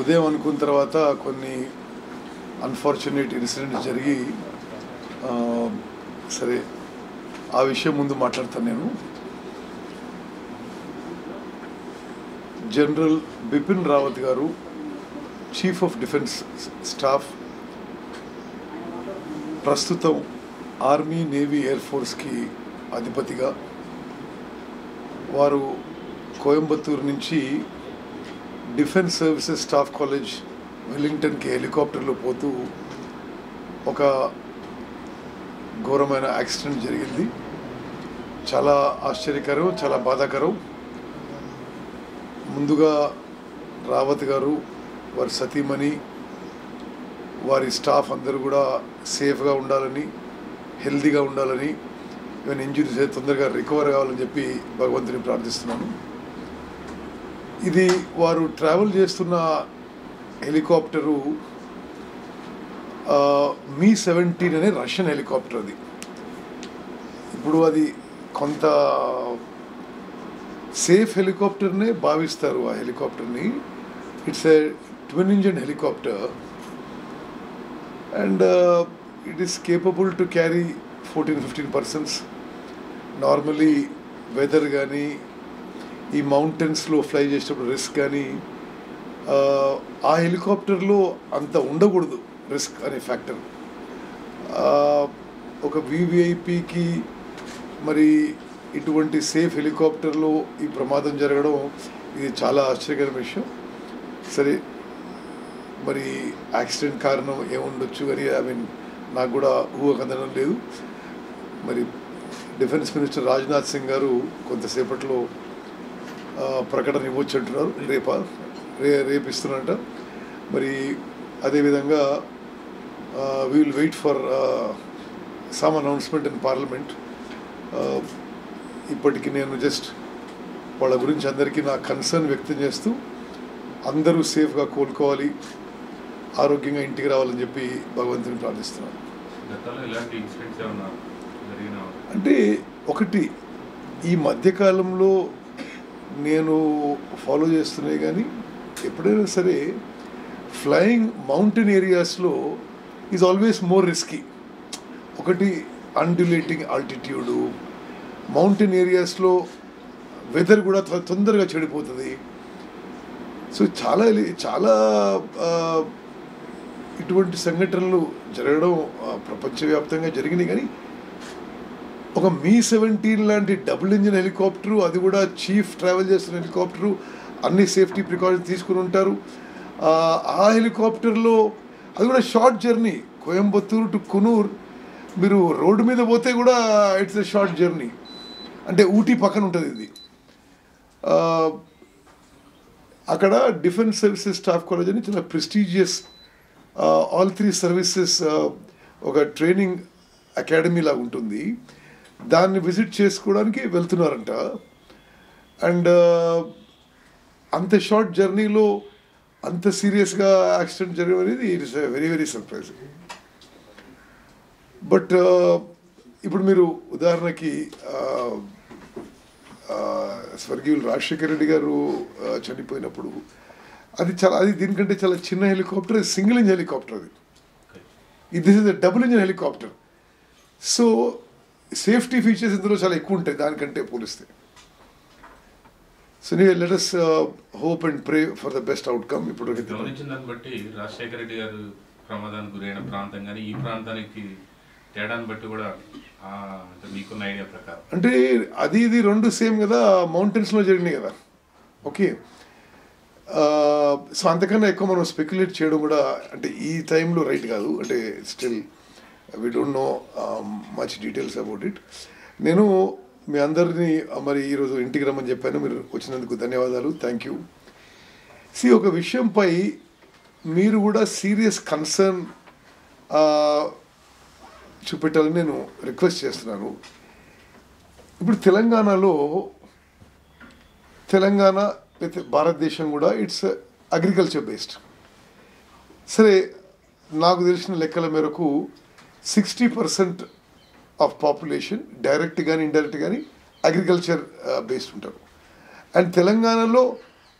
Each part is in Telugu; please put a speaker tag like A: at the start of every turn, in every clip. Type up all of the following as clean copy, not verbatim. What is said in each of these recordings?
A: ఉదయం అనుకున్న తర్వాత కొన్ని అన్ఫార్చునేట్ ఇన్సిడెంట్స్ జరిగి సరే ఆ విషయం ముందు మాట్లాడతాను నేను. జనరల్ బిపిన్ రావత్ గారు చీఫ్ ఆఫ్ డిఫెన్స్ స్టాఫ్, ప్రస్తుతం ఆర్మీ, నేవీ, ఎయిర్ ఫోర్స్కి అధిపతిగా వారు కోయంబత్తూరు నుంచి డిఫెన్స్ సర్వీసెస్ స్టాఫ్ కాలేజ్ వెల్లింగ్టన్కి హెలికాప్టర్లో పోతూ ఒక ఘోరమైన యాక్సిడెంట్ జరిగింది. చాలా ఆశ్చర్యకరం, చాలా బాధాకరం. ముందుగా రావత్ గారు, వారి సతీమణి, వారి స్టాఫ్ అందరూ కూడా సేఫ్గా ఉండాలని, హెల్తీగా ఉండాలని, ఈవెన్ ఇంజురీస్ అయితే తొందరగా రికవర్ కావాలని చెప్పి భగవంతుని ప్రార్థిస్తున్నాను. ఇది వారు ట్రావెల్ చేస్తున్న హెలికాప్టరు Mi-17 అనే రష్యన్ హెలికాప్టర్. అది ఇప్పుడు అది కొంత సేఫ్ హెలికాప్టర్నే భావిస్తారు. ఆ హెలికాప్టర్ని it's a twin engine helicopter and it is capable to carry 14-15 persons. Normally weather కానీ ఈ మౌంటైన్స్లో ఫ్లై చేసేటప్పుడు రిస్క్ కానీ ఆ హెలికాప్టర్లో అంత ఉండకూడదు రిస్క్ అనే ఫ్యాక్టర్. ఒక వివిఐపికి మరి ఇటువంటి సేఫ్ హెలికాప్టర్లో ఈ ప్రమాదం జరగడం ఇది చాలా ఆశ్చర్యకరమైన విషయం. సరే, మరి యాక్సిడెంట్ కారణం ఏముండొచ్చు అని నాకు కూడా ఊహకందడం లేదు. మరి డిఫెన్స్ మినిస్టర్ రాజ్నాథ్ సింగ్ గారు కొంతసేపట్లో ప్రకటన ఇవ్వచ్చు అంటున్నారు. రేపు ఇస్తున్నారంట. మరి అదేవిధంగా we will wait for some announcement in parliament. ఇప్పటికి నేను జస్ట్ వాళ్ళ గురించి అందరికీ నా కన్సర్న్ వ్యక్తం చేస్తూ అందరూ సేఫ్గా కోలుకోవాలి, ఆరోగ్యంగా ఇంటికి రావాలని చెప్పి భగవంతుని ప్రార్థిస్తున్నాను. అంటే ఒకటి, ఈ మధ్యకాలంలో నేను ఫాలో చేస్తున్నాయి కానీ ఎప్పుడైనా సరే ఫ్లయింగ్ మౌంటైన్ ఏరియాస్లో ఈజ్ ఆల్వేస్ మోర్ రిస్కీ. ఒకటి అన్డ్యులేటింగ్ ఆల్టిట్యూడు, మౌంటైన్ ఏరియాస్లో వెదర్ కూడా తొందరగా చెడిపోతుంది. సో చాలా చాలా ఇటువంటి సంఘటనలు జరగడం ప్రపంచవ్యాప్తంగా జరిగినాయి. కానీ ఒక Mi-17 లాంటి డబుల్ ఇంజిన్ హెలికాప్టరు, అది కూడా చీఫ్ ట్రావెల్ చేస్తున్న హెలికాప్టరు, అన్ని సేఫ్టీ ప్రికాషన్స్ తీసుకుని ఉంటారు. ఆ హెలికాప్టర్లో అది కూడా షార్ట్ జర్నీ, కోయంబత్తూరు టు కునూర్ మీరు రోడ్డు మీద పోతే కూడా ఇట్స్ ఎ షార్ట్ జర్నీ. అంటే ఊటీ పక్కన ఉంటుంది ఇది. అక్కడ డిఫెన్స్ సర్వీసెస్ స్టాఫ్ కాలేజ్ అని చాలా ప్రెస్టీజియస్ ఆల్ 3 సర్వీసెస్ ఒక ట్రైనింగ్ అకాడమీ లాగా ఉంటుంది. దాన్ని విజిట్ చేసుకోవడానికి వెళ్తున్నారంట. అండ్ అంత షార్ట్ జర్నీలో అంత సీరియస్గా యాక్సిడెంట్ జరగడం అనేది it is very very surprising. But ఇప్పుడు మీరు ఉదాహరణకి స్వర్గీయులు రాజశేఖర రెడ్డి గారు చనిపోయినప్పుడు అది దీనికంటే చాలా చిన్న హెలికాప్టర్, సింగిల్ ఇంజిన్ హెలికాప్టర్. అది this is a double engine helicopter. So safety features ఇందులో చాలా ఎక్కువ ఉంటాయి దానికంటే పోలిస్తే. So let us hope and pray for the best outcome. ఇప్పుడు
B: గమనించిన దాన్ని బట్టి రాజశేఖర రెడ్డి గారు ప్రమాదానికి గురైన ప్రాంతం కానీ ఈ ప్రాంతానికి తేడాన్ని బట్టి కూడా మీకున్న ఐడియా ప్రకారం
A: అంటే అది ఇది రెండు సేమ్ కదా, మౌంటైన్స్లో జరిగినాయి కదా. ఓకే, సో అంతకన్నా ఎక్కువ మనం స్పెక్యులేట్ చేయడం కూడా అంటే ఈ టైంలో రైట్ కాదు. అంటే still we don't know much details about it. నేను మీ అందరినీ మరి ఈరోజు ఇంటికి రమ్మని చెప్పాను. మీరు వచ్చినందుకు ధన్యవాదాలు, థ్యాంక్ యూ. ఒక విషయంపై మీరు కూడా సీరియస్ కన్సర్న్ చూపెట్టాలని నేను రిక్వెస్ట్ చేస్తున్నాను. ఇప్పుడు తెలంగాణ అయితే భారతదేశం కూడా ఇట్స్ అగ్రికల్చర్ బేస్డ్. సరే, నాకు తెలిసిన లెక్కల మేరకు 60% ఆఫ్ పాపులేషన్ డైరెక్ట్ కానీ ఇండైరెక్ట్ కానీ అగ్రికల్చర్ బేస్డ్ ఉంటారు. అండ్ తెలంగాణలో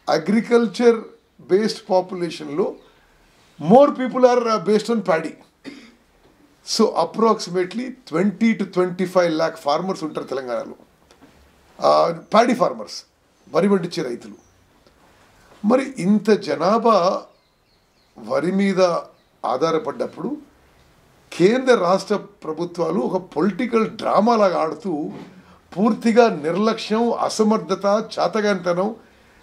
A: అగ్రికల్చర్ బేస్డ్ పాపులేషన్లో more people are based on paddy. So approximately 20 to 25 lakh farmers ఉంటారు తెలంగాణలో, ప్యాడీ ఫార్మర్స్, వరి పండించే రైతులు. మరి ఇంత జనాభా వరి మీద ఆధారపడ్డప్పుడు కేంద్ర రాష్ట్ర ప్రభుత్వాలు ఒక పొలిటికల్ డ్రామా లాగా ఆడుతూ పూర్తిగా నిర్లక్ష్యం, అసమర్థత, చాతగానితనం,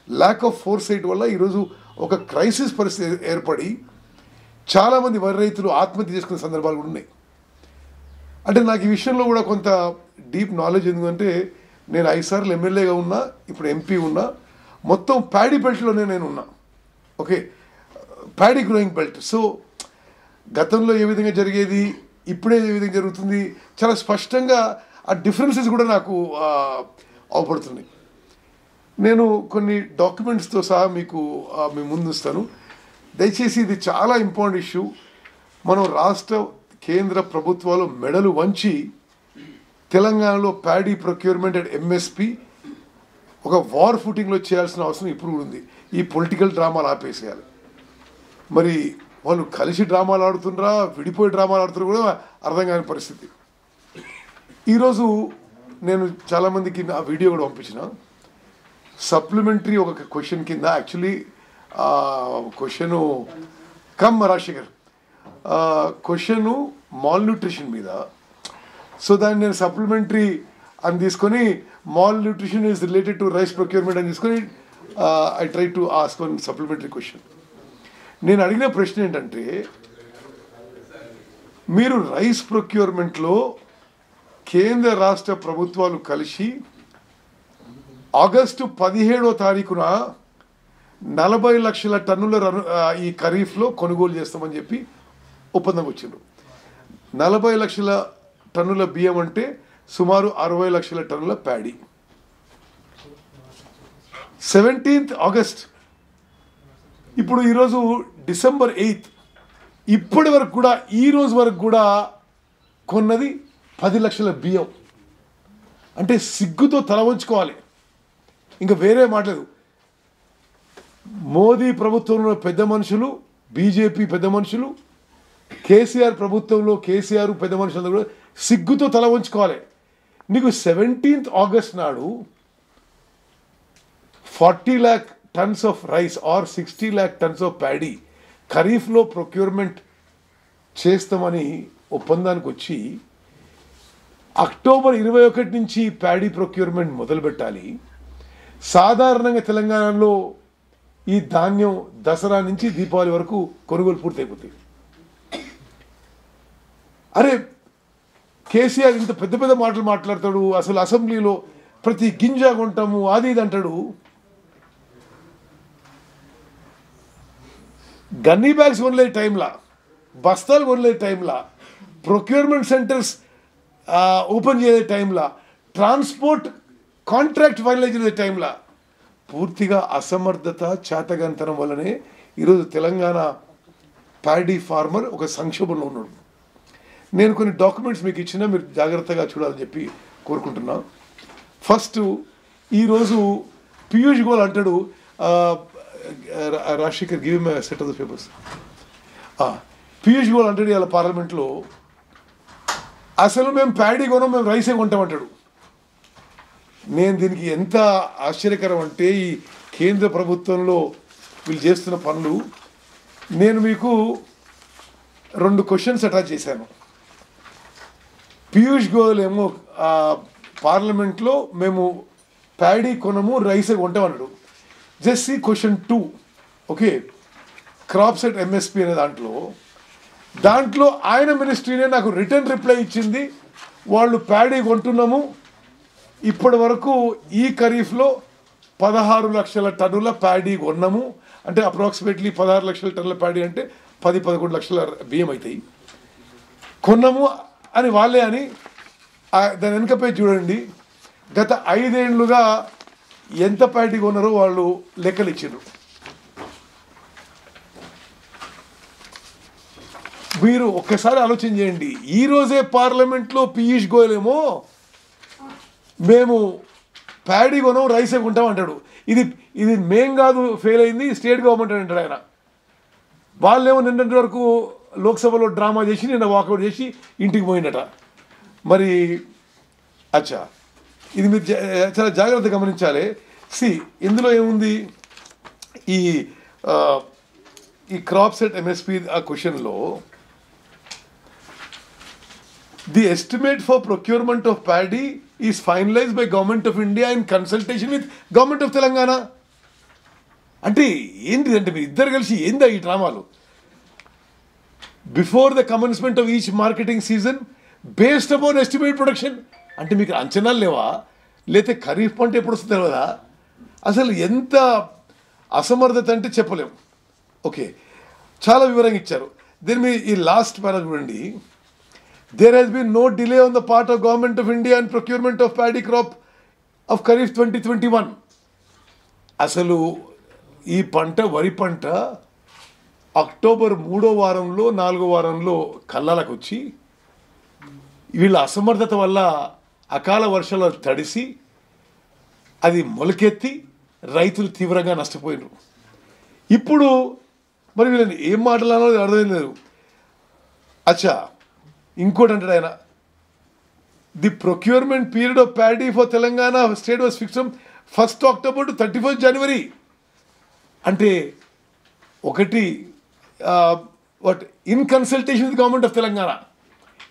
A: ల్యాక్ ఆఫ్ ఫోర్సైట్ వల్ల ఈరోజు ఒక క్రైసిస్ పరిస్థితి ఏర్పడి చాలామంది వరి రైతులు ఆత్మహత్య చేసుకునే సందర్భాలు కూడా ఉన్నాయి. అంటే నాకు ఈ విషయంలో కూడా కొంత డీప్ నాలెడ్జ్ ఎందుకంటే నేను 5 సార్లు ఎమ్మెల్యేగా ఉన్నా, ఇప్పుడు ఎంపీ ఉన్నా, మొత్తం ప్యాడీ బెల్ట్లోనే నేను ఉన్నా. Okay, paddy growing belt. So గతంలో ఏ విధంగా జరిగేది, ఇప్పుడే ఏ విధంగా జరుగుతుంది, చాలా స్పష్టంగా ఆ డిఫరెన్సెస్ కూడా నాకు అవపడుతున్నాయి. నేను కొన్ని డాక్యుమెంట్స్తో సహా మీకు మీ ముందు ఇస్తాను. దయచేసి ఇది చాలా ఇంపార్టెంట్ ఇష్యూ. మనం రాష్ట్ర కేంద్ర ప్రభుత్వాలు మెడలు వంచి తెలంగాణలో ప్యాడీ ప్రొక్యూర్మెంట్ అండ్ ఎంఎస్పి ఒక వార్ ఫుటింగ్లో చేయాల్సిన అవసరం ఇప్పుడు ఉంది. ఈ పొలిటికల్ డ్రామాలు ఆపేసేయాలి. మరి వాళ్ళు కలిసి డ్రామాలు ఆడుతుండ్రా, విడిపోయి డ్రామాలు ఆడుతున్నా కూడా అర్థం కాని పరిస్థితి. ఈరోజు నేను చాలామందికి నా వీడియో కూడా పంపించిన. సప్లిమెంటరీ ఒక క్వశ్చన్ కింద, actually question Rajasekhar question mall nutrition మీద. సో దాన్ని నేను సప్లిమెంటరీ అని తీసుకొని mall nutrition is related to rice procurement అని తీసుకొని I try to ask one supplementary question. నేను అడిగిన ప్రశ్న ఏంటంటే, మీరు రైస్ ప్రొక్యూర్మెంట్లో కేంద్ర రాష్ట్ర ప్రభుత్వాలు కలిసి ఆగస్టు 17వ తారీఖున 40 లక్షల టన్నుల ఈ ఖరీఫ్లో కొనుగోలు చేస్తామని చెప్పి ఒప్పందం వచ్చింది. 40 లక్షల టన్నుల బియ్యం అంటే సుమారు 60 లక్షల టన్నుల ప్యాడీ. 17th ఆగస్ట్, ఇప్పుడు ఈరోజు డిసెంబర్ 8th, ఇప్పటి వరకు కూడా ఈ రోజు వరకు కూడా కొన్నది 10 లక్షల బియ్యం. అంటే సిగ్గుతో తల వంచుకోవాలి, ఇంకా వేరే మాటలేదు. మోదీ ప్రభుత్వంలో పెద్ద మనుషులు, బీజేపీ పెద్ద మనుషులు, కేసీఆర్ ప్రభుత్వంలో కేసీఆర్ పెద్ద మనుషులందరూ కూడా సిగ్గుతో తల వంచుకోవాలి. నీకు 17th ఆగస్ట్ నాడు 40 lakh tons of rice or 60 lakh tons of paddy ఖరీఫ్లో ప్రొక్యూర్మెంట్ చేస్తామని ఒప్పందానికి వచ్చి అక్టోబర్ 21 నుంచి ప్యాడీ ప్రొక్యూర్మెంట్ మొదలుపెట్టాలి. సాధారణంగా తెలంగాణలో ఈ ధాన్యం దసరా నుంచి దీపావళి వరకు కొనుగోలు పూర్తయిపోతాయి. అరే, కేసీఆర్ ఇంత పెద్ద పెద్ద మాటలు మాట్లాడతాడు, అసలు అసెంబ్లీలో ప్రతి గింజ కొంటాము అది ఇది అంటాడు. గన్నీ బ్యాగ్స్ కొనలే టైంలా, బస్తాలు కొనలే టైంలా, ప్రొక్యూర్మెంట్ సెంటర్స్ ఓపెన్ చేసే టైంలా, ట్రాన్స్పోర్ట్ కాంట్రాక్ట్ ఫైనలైజ్ చేసే టైంలా పూర్తిగా అసమర్థత, చేతగానితనం వల్లనే ఈరోజు తెలంగాణ ప్యాడీ ఫార్మర్ ఒక సంక్షోభంలో ఉన్నాడు. నేను కొన్ని డాక్యుమెంట్స్ మీకు ఇచ్చినా మీరు జాగ్రత్తగా చూడాలని చెప్పి కోరుకుంటున్నా. ఫస్ట్, ఈరోజు పీయూష్ గోయల్ అంటాడు, Rajasekhar give me set of the papers. Piyush Goyal అంటాడు ఇలా పార్లమెంట్లో, అసలు మేము ప్యాడీ కొనం, మేము రైసే కొంటామంటాడు. నేను దీనికి ఎంత ఆశ్చర్యకరం అంటే, ఈ కేంద్ర ప్రభుత్వంలో వీళ్ళు చేస్తున్న పనులు. నేను మీకు 2 క్వశ్చన్స్ అటాచ్ చేశాను. పీయూష్ గోయల్ ఏమో పార్లమెంట్లో మేము ప్యాడీ కొనము, రైసే కొంటామన్నాడు. Just see question 2. Okay, crops at MSP అనే దాంట్లో ఆయన మినిస్ట్రీనే నాకు రిటర్న్ రిప్లై ఇచ్చింది, వాళ్ళు ప్యాడీ కొంటున్నాము, ఇప్పటి వరకు ఈ ఖరీఫ్లో 16 లక్షల టన్నుల ప్యాడీ కొన్నాము. అంటే అప్రాక్సిమేట్లీ 16 లక్షల టన్నుల ప్యాడీ అంటే 10-11 లక్షల బియ్యం అవుతాయి, కొన్నాము అని వాళ్ళే అని. దాని వెనుకపై చూడండి, గత 5 ఏళ్లుగా ఎంత ప్యాడీ కొన్నారో వాళ్ళు లెక్కలు ఇచ్చారు. మీరు ఒక్కసారి ఆలోచన చేయండి. ఈరోజే పార్లమెంట్లో పీయూష్ గోయల్ ఏమో మేము ప్యాడీ కొనం, రైసే కొంటాం అంటాడు. ఇది ఇది మేం కాదు ఫెయిల్ అయింది, స్టేట్ గవర్నమెంట్ అని అంటాడు ఆయన. వాళ్ళేమో నిన్నటి వరకు లోక్సభలో డ్రామా చేసి నిన్న వాకౌట్ చేసి ఇంటికి పోయిందట. మరి అచ్చా, ఇది మీరు చాలా జాగ్రత్తగా గమనించాలి. ఇందులో ఏముంది, ఈ క్రాప్ సెట్ ఎంఎస్పి ఆ క్వశ్చన్లో the estimate for procurement of paddy is finalised by government of India in consultation with government of Telangana. అంటే ఏంటిదంటే మీరు ఇద్దరు కలిసి ఏందా ఈ డ్రామాలు? Before the commencement of each marketing season based upon estimate production. అంటే మీకు అంచనాలు లేవా? లేకపోతే ఖరీఫ్ పంట ఎప్పుడు వస్తుంది తెలియదా? అసలు ఎంత అసమర్థత అంటే చెప్పలేము. ఓకే, చాలా వివరంగా ఇచ్చారు. దీని మీ ఈ లాస్ట్ పారా చూడండి. There has been no delay on the part of government of India and procurement of paddy crop of kharif 2021. అసలు ఈ పంట, వరి పంట అక్టోబర్ 3వ వారంలో 4వ వారంలో కళ్ళాలకు వచ్చి వీళ్ళ అసమర్థత వల్ల అకాల వర్షాలు తడిసి అది మొలకెత్తి రైతులు తీవ్రంగా నష్టపోయినారు. ఇప్పుడు మరి వీళ్ళని ఏం మాట్లాడాలో అర్థం లేదు. అచ్చా, ఇంకోటి అంటాడు ఆయన, the procurement period of paddy for Telangana state was fixed 1st October to 31st January. అంటే ఒకటి what in consultation with government of Telangana.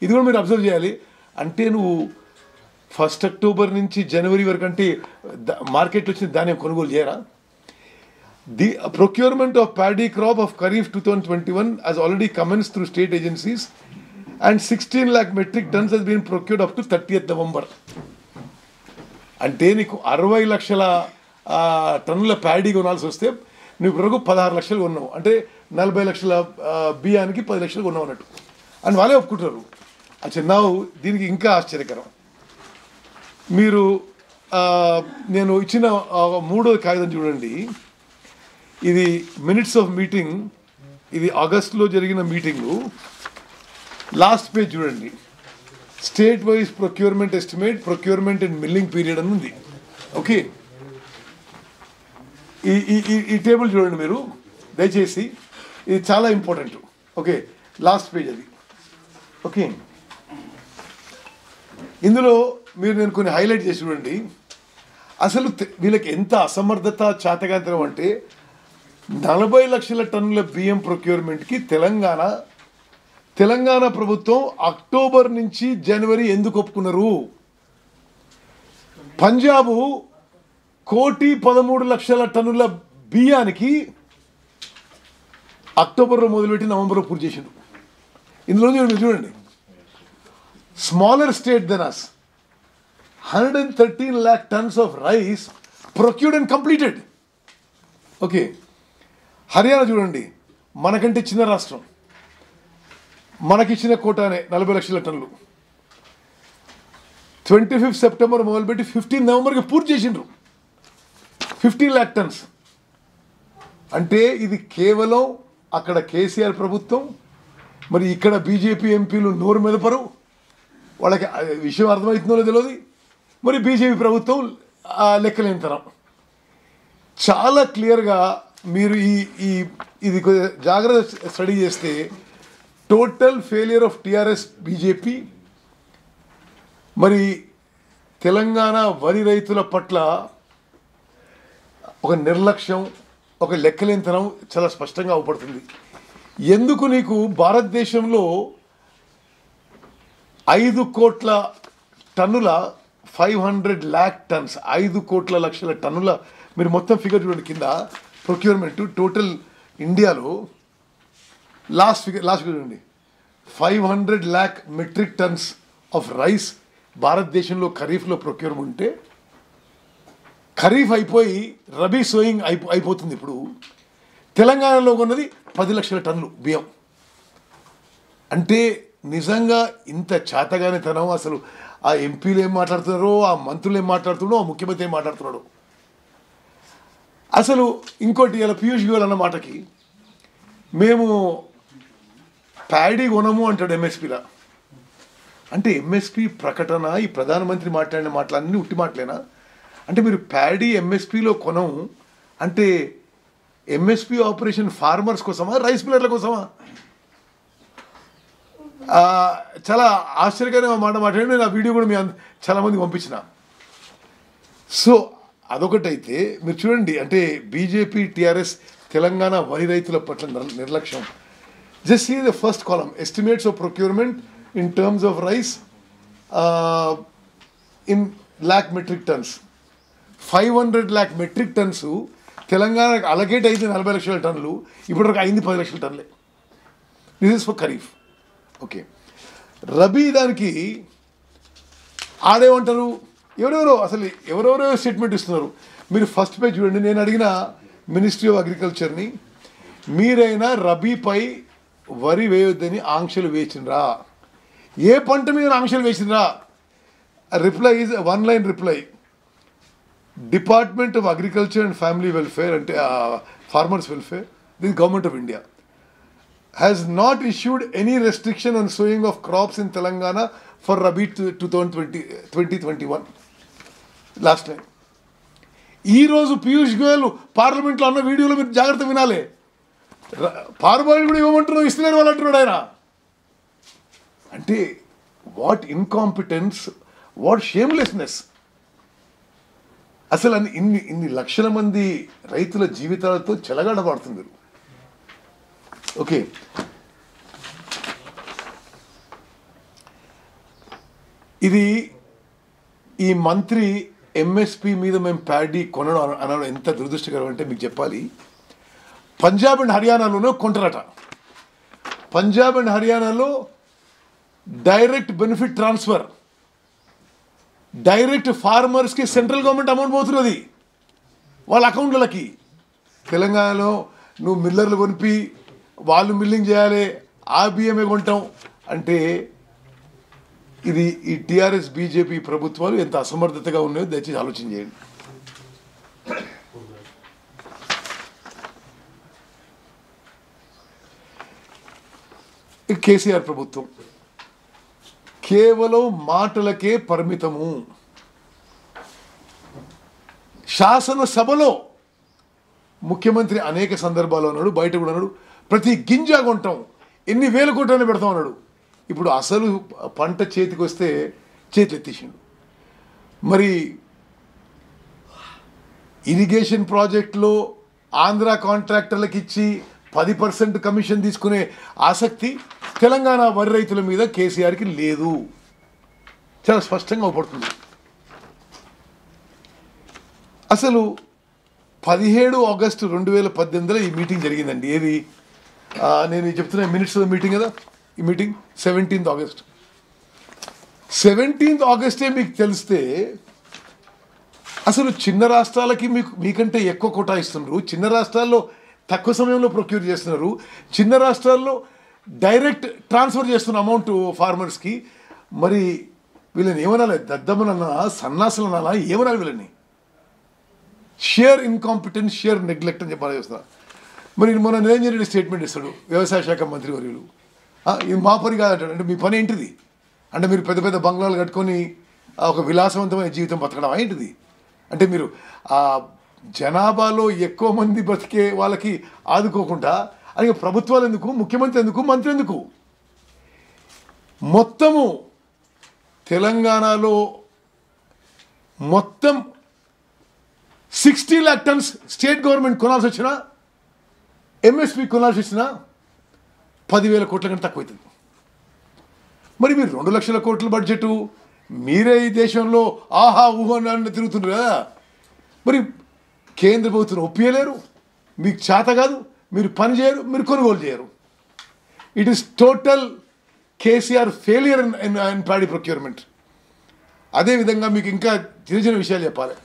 A: ఇది కూడా మీరు అబ్జర్వ్ చేయాలి. అంటే నువ్వు 1st October నుంచి జనవరి వరకు అంటే మార్కెట్లో వచ్చిన ధాన్యం కొనుగోలు చేయరా? The procurement of paddy crop of kharif 2021 has already commenced through state agencies and 16 lakh metric tons has been procured up to 30th November. అంటే నీకు 60 లక్షల టన్నుల ప్యాడీ కొనాల్సి వస్తే నువ్వు వరకు 16 లక్షలు కొన్నావు. అంటే 40 లక్షల బియ్యానికి 10 లక్షలు కొన్నావు అన్నట్టు అని వాళ్ళే ఒప్పుకుంటారు. అచ్చా, నా దీనికి ఇంకా ఆశ్చర్యకరం, మీరు నేను ఇచ్చిన 3వ కాగితం చూడండి. ఇది మినిట్స్ ఆఫ్ మీటింగ్, ఇది ఆగస్టులో జరిగిన మీటింగు. లాస్ట్ పేజ్ చూడండి. State wise procurement estimate, procurement and milling period అని ఉంది. ఓకే, ఈ టేబుల్ చూడండి మీరు దయచేసి, ఇది చాలా ఇంపార్టెంట్. ఓకే, లాస్ట్ పేజ్ అది. ఓకే, ఇందులో మీరు నేను కొన్ని హైలైట్ చేసి చూడండి. అసలు వీళ్ళకి ఎంత అసమర్థత, చాతకాంతరం అంటే 40 లక్షల టన్నుల బియ్యం ప్రొక్యూర్మెంట్కి తెలంగాణ ప్రభుత్వం అక్టోబర్ నుంచి జనవరి ఎందుకు ఒప్పుకున్నారు? పంజాబు 1,13,00,000 టన్నుల బియ్యానికి అక్టోబర్లో మొదలుపెట్టి నవంబర్లో పూర్తి చేసిండు. ఇందులో మీరు చూడండి, smaller state then us 113 lakh tons of rice procured and completed. Okay, Haryana చూడండి, మనకంటే చిన్న రాష్ట్రం, మనకిచ్చిన కోటానే 40 లక్షల టన్నులు. 25 సెప్టెంబర్ మొదలుపెట్టి 15 నవంబర్కి పూర్తి చేసిండ్రు 15 lakh tons. అంటే ఇది కేవలం అక్కడ కేసీఆర్ ప్రభుత్వం, మరి ఇక్కడ బీజేపీ ఎంపీలు నోరు మెదపరు, వాళ్ళకి విషయం అర్థమవుతుందో తెలియదు. మరి బీజేపీ ప్రభుత్వం లెక్కలేనితనం. చాలా క్లియర్గా మీరు ఇది జాగ్రత్త స్టడీ చేస్తే total failure of TRS BJP, మరి తెలంగాణ వరి రైతుల పట్ల ఒక నిర్లక్ష్యం, ఒక లెక్కలేనితనం చాలా స్పష్టంగా అవపడుతుంది. ఎందుకు నీకు భారతదేశంలో 5 కోట్ల టన్నుల 500 lakh tons 5 కోట్ల లక్షల టన్నుల, మీరు మొత్తం ఫిగర్ చూడండి కింద, ప్రొక్యూర్మెంట్ టోటల్ ఇండియాలో లాస్ట్ ఫిగర్ చూడండి, 500 lakh metric tons of rice భారతదేశంలో ఖరీఫ్లో ప్రొక్యూర్మెంట్ ఉంటే, ఖరీఫ్ అయిపోయి రబీ సోయింగ్ అయిపోతుంది. ఇప్పుడు తెలంగాణలో ఉన్నది 10 లక్షల టన్నులు బియ్యం. అంటే నిజంగా ఇంత చేతగానే తనం. అసలు ఆ ఎంపీలు ఏం మాట్లాడుతున్నారో, ఆ మంత్రులు ఏం మాట్లాడుతున్నారో, ఆ ముఖ్యమంత్రి ఏం మాట్లాడుతున్నాడు. అసలు ఇంకోటి, ఇలా పీయూష్ గోయల్ అన్న మాటకి మేము ప్యాడీ కొనము అంటాడు ఎంఎస్పీలా. అంటే ఎంఎస్పీ ప్రకటన, ఈ ప్రధానమంత్రి మాట్లాడిన మాటలన్నీ ఉట్టి మాటలేనా? అంటే మీరు ప్యాడీ ఎంఎస్పీలో కొనము అంటే ఎంఎస్పి ఆపరేషన్ ఫార్మర్స్ కోసమా, రైస్ మిల్లర్ల కోసమా? చాలా ఆశ్చర్యకరమైన మాట మాట్లాడి నేను ఆ వీడియో కూడా చాలామందికి పంపించిన. సో అదొకటైతే మీరు చూడండి, అంటే బీజేపీ టీఆర్ఎస్ తెలంగాణ వరి రైతుల పట్ల నిర్లక్ష్యం. Just see the first column, estimates of procurement in terms of rice in lakh metric tons. 500 lakh metric tons తెలంగాణకు అలకేట్ అయితే 40 లక్షల టన్నులు, ఇప్పుడు అయింది 10 లక్షల టన్నులే. This is for kharif. Okay, rabi దానికి ఆడేమంటారు, ఎవరెవరో స్టేట్మెంట్ ఇస్తున్నారు. మీరు ఫస్ట్ పేజ్ చూడండి. నేను అడిగిన మినిస్ట్రీ ఆఫ్ అగ్రికల్చర్ని, మీరైనా రబీపై వరి వేయొద్దని ఆంక్షలు వేసిండ్రా? ఏ పంట మీద ఆంక్షలు వేసిండ్రా? Reply is 1 line reply. Department of agriculture and family welfare, అంటే farmers welfare, this government of India has not issued any restriction on sowing of crops in Telangana for Rabi 2021. Last time. ఈ రోజు పీయూష్ గోయల్ పార్లమెంట్లో అన్న వీడియోలో మీరు జాగ్రత్త వినాలి. పార్బాయిల్ కూడా ఇవ్వమంటున్నావు, ఇస్తున్నారు వాళ్ళు అంటున్నాడు ఆయన. అంటే వాట్ ఇన్కాంపిటెన్స్, వాట్ షేమ్లెస్నెస్. అసలు ఇన్ని లక్షల మంది రైతుల జీవితాలతో చెలగాడబడుతుంది. ఓకే, ఇది ఈ మంత్రి ఎంఎస్పి మీద మేము ప్యాడీ కొనడం అనడం ఎంత దురదృష్టకరం అంటే మీకు చెప్పాలి. పంజాబ్ అండ్ హర్యానాలోనూ కొంటారట. పంజాబ్ అండ్ హర్యానాలో డైరెక్ట్ బెనిఫిట్ ట్రాన్స్ఫర్, డైరెక్ట్ ఫార్మర్స్కి సెంట్రల్ గవర్నమెంట్ అమౌంట్ పోతున్నది వాళ్ళ అకౌంట్లకి. తెలంగాణలో నువ్వు మిల్లర్లు కొనిపి వాళ్ళు మిల్లింగ్ చేయాలి, ఆ బియ్యమే కొంటాం అంటే ఇది ఈ టీఆర్ఎస్ బీజేపీ ప్రభుత్వాలు ఎంత అసమర్థతగా ఉన్నాయో దయచేసి ఆలోచన చేయండి. కేసీఆర్ ప్రభుత్వం కేవలం మాటలకే పరిమితము. శాసనసభలో ముఖ్యమంత్రి అనేక సందర్భాల్లో ఉన్నాడు, బయట కూడా ఉన్నాడు, ప్రతి గింజ కొంటాం, ఎన్ని వేల కోట్లని పెడతాం అన్నాడు. ఇప్పుడు అసలు పంట చేతికి వస్తే చేతులు ఎత్తేసిండు. మరి ఇరిగేషన్ ప్రాజెక్టులో ఆంధ్ర కాంట్రాక్టర్లకు ఇచ్చి 10% కమిషన్ తీసుకునే ఆసక్తి తెలంగాణ వరి రైతుల మీద కేసీఆర్కి లేదు. చాలా స్పష్టంగా అవపడుతుంది. అసలు 17 ఆగస్టు 2018 ఈ మీటింగ్ జరిగిందండి. ఏది నేను చెప్తున్నా మినిట్స్ మీటింగ్ కదా, ఈ మీటింగ్ 17th ఆగస్ట్. 17th ఆగస్టే మీకు తెలిస్తే అసలు చిన్న రాష్ట్రాలకి మీకంటే ఎక్కువ కోటా ఇస్తున్నారు, చిన్న రాష్ట్రాల్లో తక్కువ సమయంలో ప్రొక్యూర్ చేస్తున్నారు, చిన్న రాష్ట్రాల్లో డైరెక్ట్ ట్రాన్స్ఫర్ చేస్తున్న అమౌంట్ ఫార్మర్స్కి. మరి వీళ్ళని ఏమనాలి, దద్దమ్మనన్నా సన్నాసులన్నా ఏమనాలి వీళ్ళని? షేర్ ఇన్కాంపిటెన్స్, షేర్ నెగ్లెక్ట్ అని చెప్పాలి చేస్తున్నా. మరి మొన్న నిరంజన్ రెడ్డి స్టేట్మెంట్ ఇస్తాడు, వ్యవసాయ శాఖ మంత్రి వర్యులు, ఇది మా పని కాదంటాడు. అంటే మీ పని ఏంటిది? అంటే మీరు పెద్ద పెద్ద బంగ్లాలు కట్టుకొని ఒక విలాసవంతమైన జీవితం బతకడం ఏంటిది? అంటే మీరు ఆ జనాభాలో ఎక్కువ మంది బతికే వాళ్ళకి ఆదుకోకుండా అది ప్రభుత్వాలు ఎందుకు, ముఖ్యమంత్రి ఎందుకు, మంత్రి ఎందుకు? మొత్తము తెలంగాణలో మొత్తం 60 lakh tons స్టేట్ గవర్నమెంట్ కొనాల్సి వచ్చినా, ఎంఎస్పి కొనాల్సి వచ్చినా 10,000 కోట్ల కంటే తక్కువ అవుతుంది. మరి మీరు 2 లక్షల కోట్ల బడ్జెట్ మీరే ఈ దేశంలో ఆహా ఊహని తిరుగుతున్నారు కదా. మరి కేంద్ర ప్రభుత్వం ఒప్పియలేరు, మీకు చేత కాదు, మీరు పని చేయరు, మీరు కొనుగోలు చేయరు. It is total KCR failure in paddy procurement. అదేవిధంగా మీకు ఇంకా చిన్న చిన్న విషయాలు చెప్పాలి.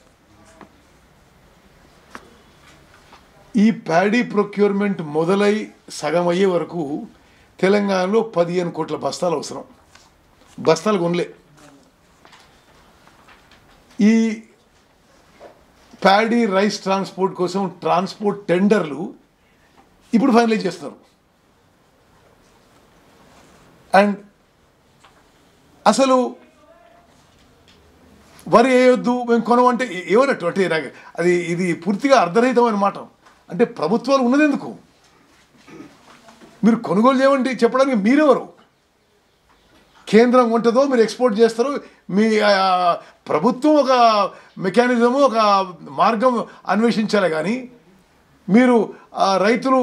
A: ఈ ప్యాడీ ప్రొక్యూర్మెంట్ మొదలై సగం అయ్యే వరకు తెలంగాణలో 15 కోట్ల బస్తాలు అవసరం. బస్తాలు కొనలే. ఈ ప్యాడీ రైస్ ట్రాన్స్పోర్ట్ కోసం ట్రాన్స్పోర్ట్ టెండర్లు ఇప్పుడు ఫైనలైజ్ చేస్తున్నారు. అండ్ అసలు వరి వేయొద్దు మేము కొనమంటే ఏమన్నట్టు అంటే అది ఇది పూర్తిగా అర్ధరహితమైన మాట. అంటే ప్రభుత్వాలు ఉన్నది ఎందుకు? మీరు కొనుగోలు చేయమంటే చెప్పడానికి మీరెవరు? కేంద్రం ఉంటుందో మీరు ఎక్స్పోర్ట్ చేస్తారు. మీ ప్రభుత్వం ఒక మెకానిజము ఒక మార్గం అన్వేషించాలి. కానీ మీరు రైతులు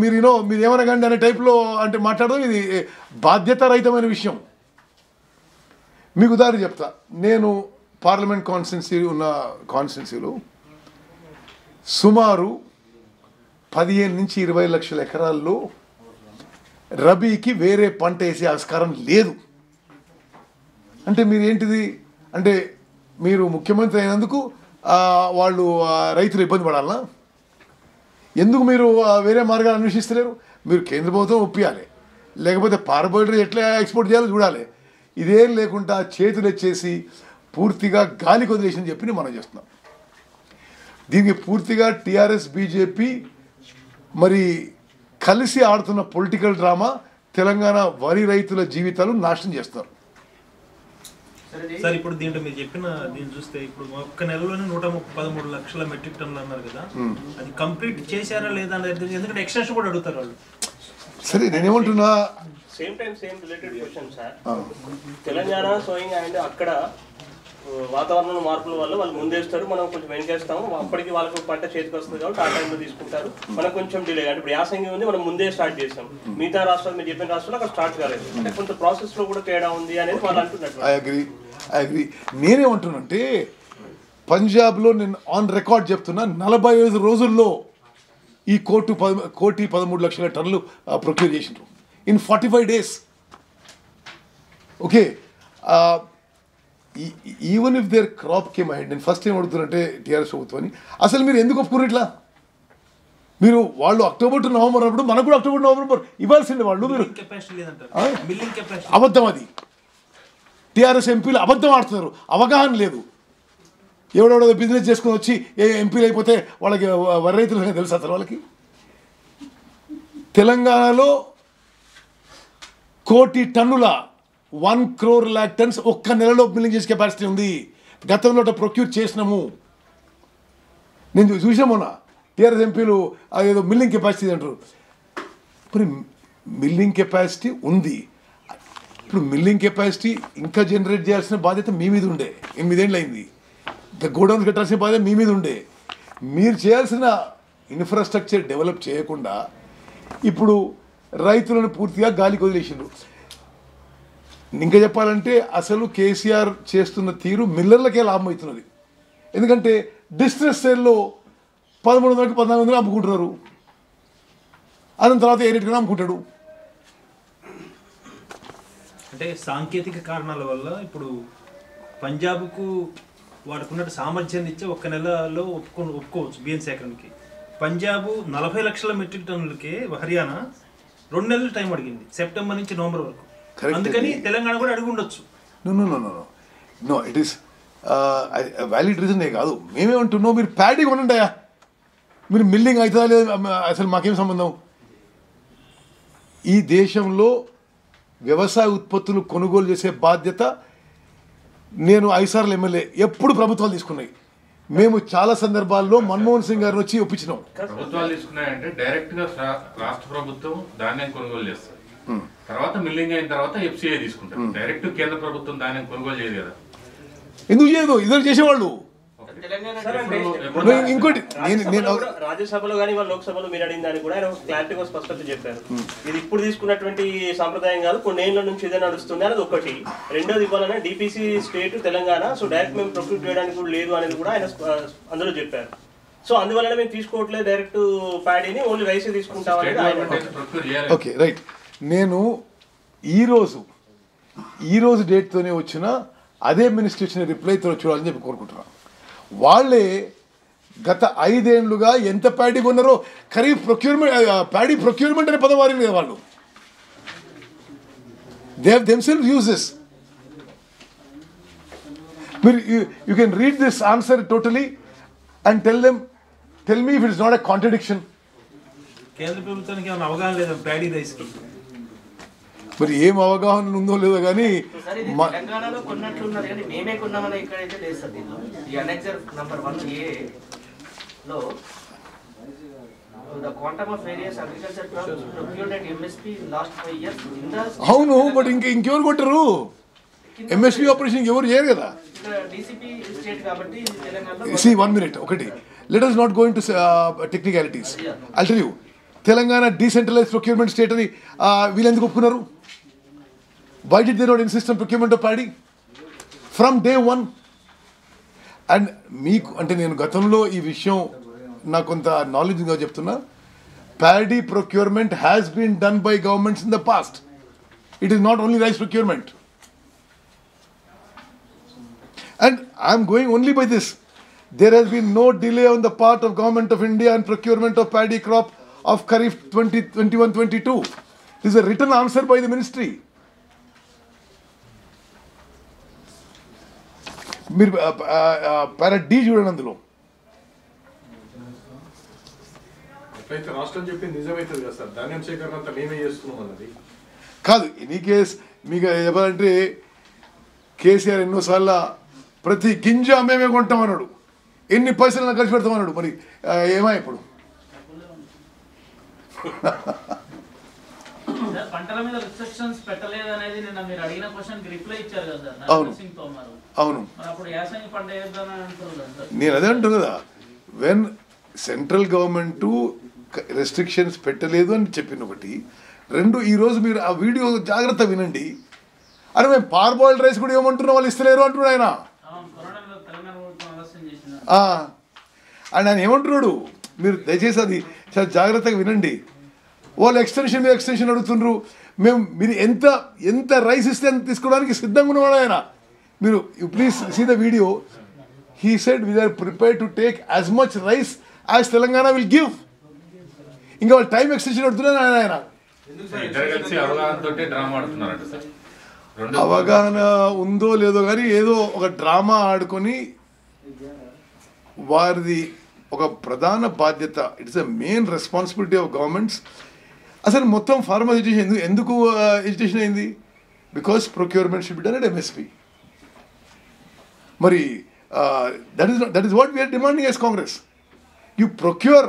A: మీరు ఏమనగండి అనే టైప్లో అంటే మాట్లాడడం ఇది బాధ్యతారహితమైన విషయం. మీకు ఉదాహరణ చెప్తా. నేను పార్లమెంట్ కాన్స్టిట్యున్సీ ఉన్న కాన్స్టిట్యున్సీలో సుమారు 15 నుంచి 20 లక్షల ఎకరాల్లో రబీకి వేరే పంట వేసే ఆస్కారం లేదు. అంటే మీరు ఏంటిది అంటే మీరు ముఖ్యమంత్రి అయినందుకు వాళ్ళు రైతులు ఇబ్బంది పడాలనా? ఎందుకు మీరు వేరే మార్గాలు అన్వేషిస్తలేరు? మీరు కేంద్ర ప్రభుత్వం ఒప్పియాలి, లేకపోతే పారబోయిడరీ ఎట్లా ఎక్స్పోర్ట్ చేయాలో చూడాలి. ఇదేం లేకుండా చేతులు ఎచ్చేసి పూర్తిగా గాలికి వదిలేసి చెప్పి మనం చేస్తున్నాం. దీనికి పూర్తిగా టీఆర్ఎస్ బీజేపీ మరి కలిసి ఆడుతున్న పొలిటికల్ డ్రామా తెలంగాణ వరి రైతుల జీవితాలు నాశనం చేస్తున్నారు.
C: సార్ ఇప్పుడు దీంట్లో మీరు చెప్పిన దీన్ని చూస్తే ఇప్పుడు ఒక్క నెలలోనే 113 లక్షల మెట్రిక్ టన్నులు అన్నారు కదా, అది కంప్లీట్ చేశారా లేదా అనేది, ఎందుకంటే ఎక్స్టెన్షన్ కూడా అడుగుతారు వాళ్ళు.
A: సరే నేనేమంటున్నా,
D: same related question sir. Telangana sowing and అక్కడ వాతావరణ మార్పుల వల్ల వాళ్ళు ముందేస్తారు, మనం కొంచెం వెనకేస్తాము. అప్పటికి వాళ్ళకి పంట చేతికి వస్తుంది కాబట్టి ఆ టైంలో తీసుకుంటారు. మనం కొంచెం డిలే. అంటే ఇప్పుడు యాసంగి ఉంది, మనం ముందే స్టార్ట్ చేస్తాం. మిగతా రాష్ట్రాలు మీరు చెప్పిన రాష్ట్రాలు అక్కడ స్టార్ట్ కాలేదు. అంటే కొంత ప్రాసెస్ లో కూడా తేడా ఉంది అనేది వాళ్ళు అంటున్నట్టు.
A: I agree. నేనేమంటున్నానంటే పంజాబ్లో నేను ఆన్ రికార్డ్ చెప్తున్నా, 45 రోజుల్లో ఈ 1,13,00,000 టన్నులు ప్రొక్యూర్ చేసినారు in 45 days. Okay, even if there crop came ahead, నేను ఫస్ట్ ఏం అడుగుతున్నానంటే టీఆర్ఎస్ ప్రభుత్వాన్ని, అసలు మీరు ఎందుకు ఒప్పుకున్నారు ఇట్లా? మీరు వాళ్ళు అక్టోబర్ టు నవంబర్ అప్పుడు మనకు కూడా అక్టోబర్ నవంబర్ ఇవ్వాల్సిందే. వాళ్ళు మీరు అబద్ధం, అది టీఆర్ఎస్ ఎంపీలు అబద్ధం ఆడుతున్నారు. అవగాహన లేదు. ఎవడెవడో బిజినెస్ చేసుకుని వచ్చి ఎంపీలు అయిపోతే వాళ్ళకి వరి రైతులు తెలుసు అసలు వాళ్ళకి. తెలంగాణలో 1,00,00,000 టన్నుల 1 crore lakh tons ఒక్క నెలలో మిల్లింగ్ చేసే కెపాసిటీ ఉంది. గతంలో ప్రొక్యూర్ చేసినాము. నేను చూసాము మొన్న టీఆర్ఎస్ ఎంపీలు ఏదో మిల్లింగ్ కెపాసిటీ అంటారు. మరి మిల్లింగ్ కెపాసిటీ ఉంది. ఇప్పుడు మిల్లింగ్ కెపాసిటీ ఇంకా జనరేట్ చేయాల్సిన బాధ్యత మీ మీద ఉండే. 8 ఏళ్ళు అయింది. ఇంకా గోడౌన్స్ కట్టాల్సిన బాధ్యత మీ మీద ఉండే. మీరు చేయాల్సిన ఇన్ఫ్రాస్ట్రక్చర్ డెవలప్ చేయకుండా ఇప్పుడు రైతులను పూర్తిగా గాలికి వదిలేసిండ్రు. ఇంకా చెప్పాలంటే అసలు కేసీఆర్ చేస్తున్న తీరు మిల్లర్లకే లాభం అవుతున్నది. ఎందుకంటే డిస్ట్రెస్ సేల్లో 1300, 1400 అమ్ముకుంటున్నారు. అదని తర్వాత ఏ రేటుగా అమ్ముకుంటాడు.
C: అంటే సాంకేతిక కారణాల వల్ల ఇప్పుడు పంజాబ్కు వాడుకున్నట్టు సామర్థ్యాన్ని ఇచ్చే ఒక్క నెలలో ఒప్పుకోవచ్చు బియ్యం సేకరణకి. పంజాబ్ 40 లక్షల మెట్రిక్ టన్నులకే హర్యానా 2 నెలలు టైం అడిగింది, సెప్టెంబర్ నుంచి నవంబర్ వరకు. అందుకని తెలంగాణ కూడా అడిగి ఉండొచ్చు.
A: నో ఇట్ ఈస్ వ్యాలిడ్ రీజనే కాదు. మేమేమంటున్నాం, మీరు ప్యాడీ కొనండియా, మీరు మిల్లింగ్ అవుతుందా లేదా అసలు మాకేం సంబంధం. ఈ దేశంలో వ్యవసాయ ఉత్పత్తులు కొనుగోలు చేసే బాధ్యత నేను 5 సార్లు ఎమ్మెల్యే ఎప్పుడు ప్రభుత్వాలు తీసుకున్నాయి. మేము చాలా సందర్భాల్లో మన్మోహన్ సింగ్ గారిని వచ్చి ఒప్పించినాం.
B: ప్రభుత్వాలు తీసుకున్నాయంటే డైరెక్ట్ గా రాష్ట్ర ప్రభుత్వం ధాన్యం కొనుగోలు చేస్తుంది. తర్వాత మిల్లింగ్ అయిన తర్వాత ఎఫ్సిఐ తీసుకుంటారు. డైరెక్ట్ కేంద్ర ప్రభుత్వం ధాన్యం కొనుగోలు చేయదు కదా.
A: ఎందుకు చేయదు? ఇద్దరు చేసేవాళ్ళు. ఇంకోటి
D: రాజ్యసభలో కానీ లోక్సభలో మీరు అడిగిన దాన్ని కూడా ఆయన క్లారిటీగా స్పష్టత చెప్పారు. ఇది ఇప్పుడు తీసుకున్నటువంటి సాంప్రదాయం కాదు, కొన్ని ఏళ్ల నుంచి ఇదే నడుస్తుంది అనేది ఒకటి. రెండోది ఇవ్వాలనే DPC state Telangana, so direct మేము ప్రొక్యూర్ చేయడానికి కూడా లేదు అనేది కూడా ఆయన అందులో చెప్పారు. సో అందువల్ల మేము తీసుకోవట్లేదు డైరెక్ట్ ప్యాడీని, ఓన్లీ రైస్ తీసుకుంటామని ఆయన.
A: Okay right. నేను ఈరోజు డేట్తోనే వచ్చిన అదే మినిస్టర్ ఇచ్చిన రిప్లైతో చూడాలని చెప్పి కోరుకుంటున్నాను. వాళ్ళే గత 5 ఏళ్లుగా ఎంత ప్యాడీ కొన్నారో ఖరీఫ్ ప్రొక్యూర్మెంట్, ప్యాడీ ప్రొక్యూర్మెంట్ అనే పదం వారింది కదా వాళ్ళు. They have themselves use this. మీరు you can read this answer totally and tell me if it's not a contradiction.
C: కేంద్ర ప్రభుత్వానికి ఏమైనా అవగాహన లేదా ప్యాడీ రైస్కి?
A: మరి ఏం అవగాహన ఉందో లేదో కానీ
E: తెలంగాణలో కొన్నట్లున్నారు కానీ మేమే కొన్నామని ఇక్కడైతే లేదు సార్. దీనిలో ఈ అనెక్సర్ నంబర్ 1A లో the quantum of various agriculture crops procured at MSP in last 5 years in the
A: అవును బట్ ఇంకెవరు కొట్టరు ఎంఎస్పీ ఆపరేషన్ ఎవరు చేయరు కదా.
E: DCP స్టేట్ కాబట్టి తెలంగాణలో
A: See 1 minute ఒకటి let us not go into technicalities. I'll tell you Telangana decentralise procurement state అని వీళ్ళు ఎందుకు ఒప్పుకున్నారు? Why did they not insist on procurement of paddy from day one? And మీకు అంటే నేను గతంలో ఈ విషయం నాకు కొంత నాలెడ్జ్ ఉందో చెప్తున్నా. Paddy procurement has been done by governments in the past. It is not only rice procurement. And I'm going only by this. There has been no delay on the part of Government of India in procurement of paddy crop of Kharif 2021-22. This is a written answer by the ministry. మీరు పారా డి చూడండి, అందులో
F: ఎట్లయితే రాష్ట్రం చెప్పింది నిజమైతుంది కదా సార్, ధాన్యం సేకరణ అంతా మేమే చేస్తున్నాం అన్నది
A: కాదు. ఎనీ కేస్ మీకు చెప్పాలంటే కేసీఆర్ ఎన్నోసార్లు ప్రతి గింజ మేమే కొంటామన్నాడు, ఎన్ని పైసలు ఖర్చు పెడతామన్నాడు. మరి ఏమా ఇప్పుడు
G: పంటల మీద రిస్ట్రిక్షన్స్ పెట్టలేదు అనేది నిన్న మీరు అడిగిన క్వశ్చన్ కి రిప్లై ఇచ్చారు కదా సార్
A: అవును.
G: నరేంద్ర సింగ్ తోమర్.
A: అవును,
G: మరి అప్పుడు యాసంగి పంట వేద్దామని అంటున్నారు సార్.
A: నేను అదే అంటున్నా కదా, వెన్ సెంట్రల్ గవర్నమెంట్ రెస్ట్రిక్షన్స్ పెట్టలేదు అని చెప్పిన ఒకటి. రెండు, ఈరోజు మీరు ఆ వీడియో జాగ్రత్త వినండి. అరే మేము పార్బాయిల్డ్ రైస్ కూడా ఏమంటున్నా వాళ్ళు ఇస్తలేరు అంటున్నాడు ఆయన.
G: అవును, కరోనాలో తెలంగాణ ప్రభుత్వం ఆలస్యం చేసింది.
A: అండ్ ఆయన ఏమంటున్నాడు, మీరు దయచేసి అది చాలా జాగ్రత్తగా వినండి. వాళ్ళు ఎక్స్టెన్షన్ మీద ఎక్స్టెన్షన్ అడుగుతుండ్రు. మేము మీరు ఎంత రైస్ ఇస్తే అంత తీసుకోవడానికి సిద్ధంగా ఉన్నాడు ఆయన. మీరు please see the video. He said we are prepared to take as much rice as Telangana will give. ఇంకా వాళ్ళు టైం ఎక్స్టెన్షన్ అడుగుతున్నాడు ఆయన.
B: ఇద్దరు కలిసి అవగాహనతోటి డ్రామా ఆడుతున్నారంట సార్.
A: అవగాహన ఉందో లేదో కానీ ఏదో ఒక డ్రామా ఆడుకొని వారిది ఒక ప్రధాన బాధ్యత. It's a main responsibility of governments. అసలు మొత్తం ఫార్మర్ ఎడ్యుకేషన్ ఎందుకు ఎడ్యుకేషన్ అయింది? Because procurement should be done at MSP. మరి that is what we are demanding as Congress. You procure.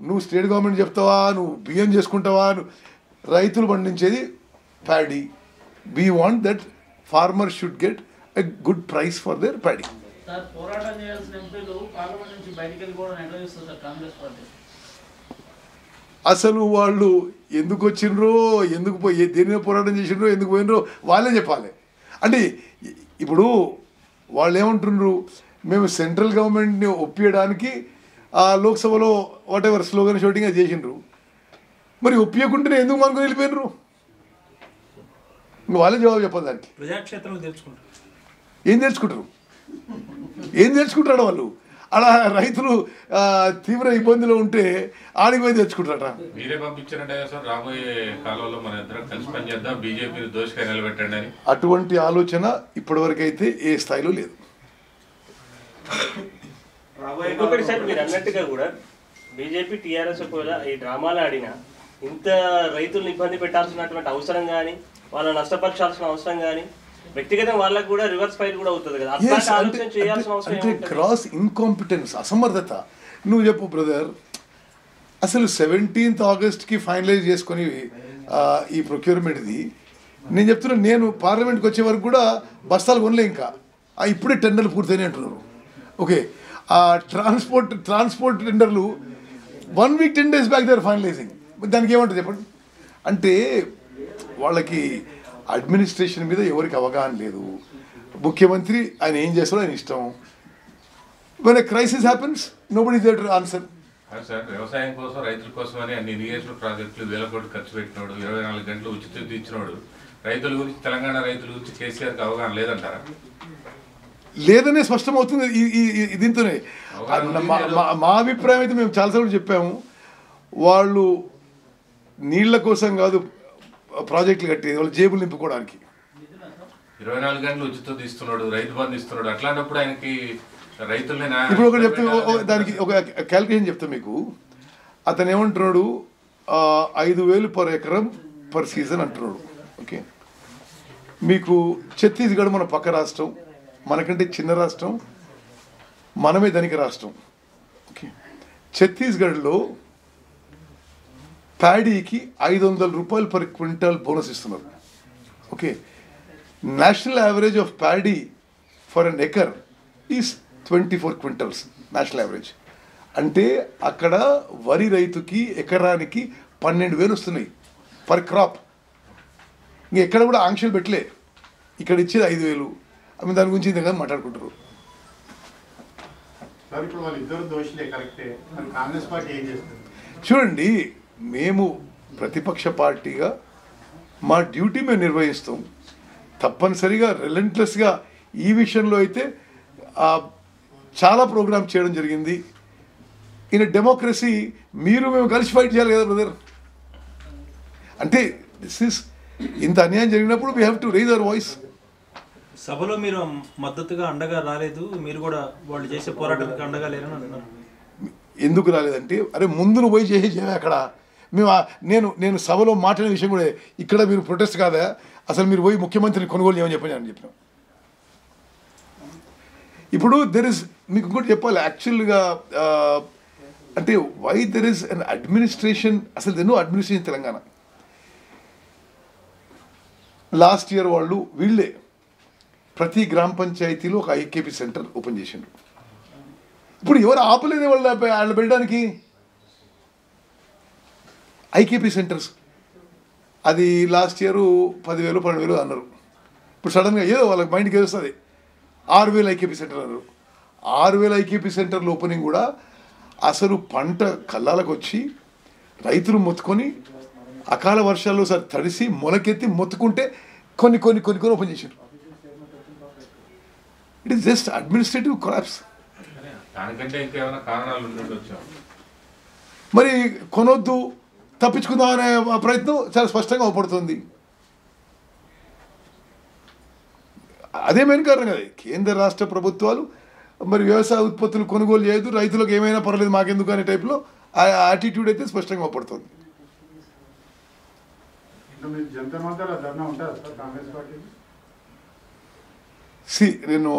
A: నువ్వు స్టేట్ గవర్నమెంట్ చెప్తావా, నువ్వు బియ్యం చేసుకుంటావా, రైతులు పండించేది paddy. We want that farmer should get a good price for their paddy.
G: Sir పోరాటం చేయాల్సిన ఎంపీలు పార్లమెంట్ నుంచి బయటికి వెళ్ళిపోవడం ఎట్లా చేస్తారు సార్ కాంగ్రెస్ పార్టీ?
A: అసలు వాళ్ళు ఎందుకు వచ్చిండ్రో, ఎందుకు పోయి దేని మీద పోరాటం చేసిండ్రో, ఎందుకు పోయినరో వాళ్ళే చెప్పాలి. అంటే ఇప్పుడు వాళ్ళు ఏమంటున్నారు, మేము సెంట్రల్ గవర్నమెంట్ని ఒప్పించడానికి లోక్సభలో వాట్ ఎవర్ స్లోగన్ షూటింగ్ అది చేసిండ్రు. మరి ఒప్పించకుంటేనే ఎందుకు మనకు వెళ్ళిపోయినరు? వాళ్ళే జవాబు చెప్పాలి దానికి.
C: ప్రజాక్షేత్రంలో తెచ్చుకుంటారు.
A: ఏం తెచ్చుకుంటాడు వాళ్ళు? అలా రైతులు తీవ్ర ఇబ్బందిలో ఉంటే ఆడికి పోయి తెచ్చుకుంటారట.
B: మీరే పంపించారంటే సార్, రాబోయే కాలంలో మన ఇద్దరం కలిసి పనిచేద్దాం, బీజేపీని దోషిగా నిలబెట్టండి అని.
A: అటువంటి ఆలోచన ఇప్పటివరకు అయితే ఏ స్థాయిలో లేదు.
D: ఇంకొకటి సార్, మీరు అన్నట్టుగా కూడా బీజేపీ టీఆర్ఎస్ కూడా ఈ డ్రామాలు ఆడినా ఇంత రైతులను ఇబ్బంది పెట్టాల్సినటువంటి అవసరం కానీ, వాళ్ళని నష్టపరచాల్సిన అవసరం కానీ, వ్యక్తిగతం వాళ్ళకు కూడా రివర్స్ ఫైల్ కూడా అవుతుంది కదా. ఆలోచన చేయాల్సిన అవసరం
A: అంటే క్రాస్ ఇన్కాంపిటెన్స్, అసమర్థత. నువ్వు చెప్పు బ్రదర్, అసలు 17th ఆగస్ట్కి ఫైనలైజ్ చేసుకొని ఈ ప్రొక్యూర్మెంట్ది నేను చెప్తున్నా. నేను పార్లమెంట్కి వచ్చే వరకు కూడా బస్తాలు కొనలే, ఇంకా ఇప్పుడే టెండర్లు పూర్తయినాయి అంటున్నారు. ఓకే, ట్రాన్స్పోర్ట్ టెండర్లు 1 week 10 days back there finalising. దానికి ఏమంటుంది చెప్పండి? అంటే వాళ్ళకి అడ్మినిస్ట్రేషన్ మీద ఎవరికి అవగాహన లేదు. ముఖ్యమంత్రి ఆయన ఏం చేస్తాడో ఆయన ఇష్టం. when a crisis happens nobody is there to answer.
B: Sir, వ్యవసాయం కోసం, రైతుల కోసం అని అన్ని ఇరిగేషన్ ప్రాజెక్టులు 1000 కోట్లు ఖర్చు పెట్టినాడు, 24 గంటలు ఉచితం ఇచ్చినాడు. రైతుల గురించి, తెలంగాణ రైతుల గురించి కేసీఆర్కి అవగాహన లేదంటారా?
A: లేదనే స్పష్టం అవుతుంది దీంతోనే. మా అభిప్రాయం అయితే మేము చాలాసార్లు చెప్పాము, వాళ్ళు నీళ్ల కోసం కాదు ప్రాజెక్టులు కట్టేది, వాళ్ళు జేబులు నింపుకోవడానికి.
B: 24 గంటలు ఉచితం ఇస్తున్నాడు, రైతు బంధు ఇస్తున్నాడు. అట్లాంటప్పుడు ఆయనకి రైతుల్ని
A: ఇప్పుడు ఒకటి చెప్తే దానికి ఒక క్యాల్కులేషన్ చెప్తా మీకు. అతను ఏమంటున్నాడు, 5,000 per ఎకరం per season అంటున్నాడు. ఓకే, మీకు ఛత్తీస్గఢ్ మన పక్క రాష్ట్రం, మనకంటే చిన్న రాష్ట్రం, మనమే ధనిక రాష్ట్రం. ఓకే, ఛత్తీస్గఢ్లో ప్యాడీకి 500 రూపాయలు పర్ క్వింటాల్ బోనస్ ఇస్తున్నారు. Okay, national average of paddy for an acre is 24 quintals national average. అంటే అక్కడ వరి రైతుకి ఎకరానికి 12,000 వస్తున్నాయి పర్ క్రాప్. ఎక్కడ కూడా ఆంక్షలు పెట్టలే, ఇక్కడ ఇచ్చేది 5,000. ఆమె దాని గురించి ఇంతగా మాట్లాడుకుంటారు.
H: సార్ ఇప్పుడు వాళ్ళు ఇద్దరు దోషులే, కరెక్టే. కాంగ్రెస్ పార్టీ ఏం చేస్తుంది?
A: చూడండి, మేము ప్రతిపక్ష పార్టీగా మా డ్యూటీ మేము నిర్వహిస్తాం. తప్పనిసరిగా రిలెంట్లెస్గా ఈ విషయంలో అయితే చాలా ప్రోగ్రామ్ చేయడం జరిగింది. ఇన్ డెమోక్రసీ మీరు మేము కలిసి ఫైట్ చేయాలి కదా బ్రదర్. అంటే దిస్ ఇస్ ఇంత అన్యాయం జరిగినప్పుడు we have to rise hour voice.
C: సభలో మీరు మద్దతుగా అండగా రాలేదు, మీరు కూడా వాళ్ళు చేసే పోరాటానికి అండగా లేరని అంటున్నారు.
A: ఎందుకు రాలేదంటే, అరే ముందు నువ్వు పోయి చేసే అక్కడ మేము నేను సభలో మాట్లాడిన విషయం కూడా, ఇక్కడ మీరు ప్రొటెస్ట్ కాదా, అసలు మీరు పోయి ముఖ్యమంత్రిని కొనుగోలు చేయమని చెప్పినాం. ఇప్పుడు దెర్ ఇస్, మీకు ఇంకోటి చెప్పాలి యాక్చువల్గా, అంటే why there is an administration, అసలు ఎన్నో అడ్మినిస్ట్రేషన్ తెలంగాణ. లాస్ట్ ఇయర్ వాళ్ళు వీళ్ళే ప్రతి గ్రామ పంచాయతీలో ఒక ఐకేపీ సెంటర్ ఓపెన్ చేసిండ్రు. ఇప్పుడు ఎవరు ఆపలేని వాళ్ళు పెట్టడానికి ఐకేపీ సెంటర్స్. అది లాస్ట్ ఇయర్ 10,000 12,000 అన్నారు. ఇప్పుడు సడన్గా ఏదో వాళ్ళకి మైండ్కి వస్తుంది 6,000 ఐకేపీ సెంటర్ అన్నారు. 6,000 ఐకేపీ సెంటర్ల ఓపెనింగ్ కూడా అసలు పంట కళ్ళాలకు వచ్చి రైతులు మొత్తుకొని అకాల వర్షాల్లో సార్ తడిసి మొలకెత్తి మొత్తుకుంటే కొన్ని ఓపెన్ చేశారు. It is just administrative collapse.
B: దానికంటే ఇంకేమైనా కారణాలు ఉండొచ్చు.
A: మరి కొనొద్దు, తప్పించుకుందాం అనే ప్రయత్నం చాలా స్పష్టంగా అవపడుతుంది. అదే మెయిన్ కారణం కదా. కేంద్ర రాష్ట్ర ప్రభుత్వాలు మరి వ్యవసాయ ఉత్పత్తులు కొనుగోలు చేయదు, రైతులకు ఏమైనా పర్వాలేదు మాకెందుకు అనే టైప్లో ఆ యాటిట్యూడ్ అయితే స్పష్టంగా అవపడుతుంది.
H: జంతర్ మంతర్ ధర్నా ఉంటారా సార్ కాంగ్రెస్ పార్టీ?
A: నేను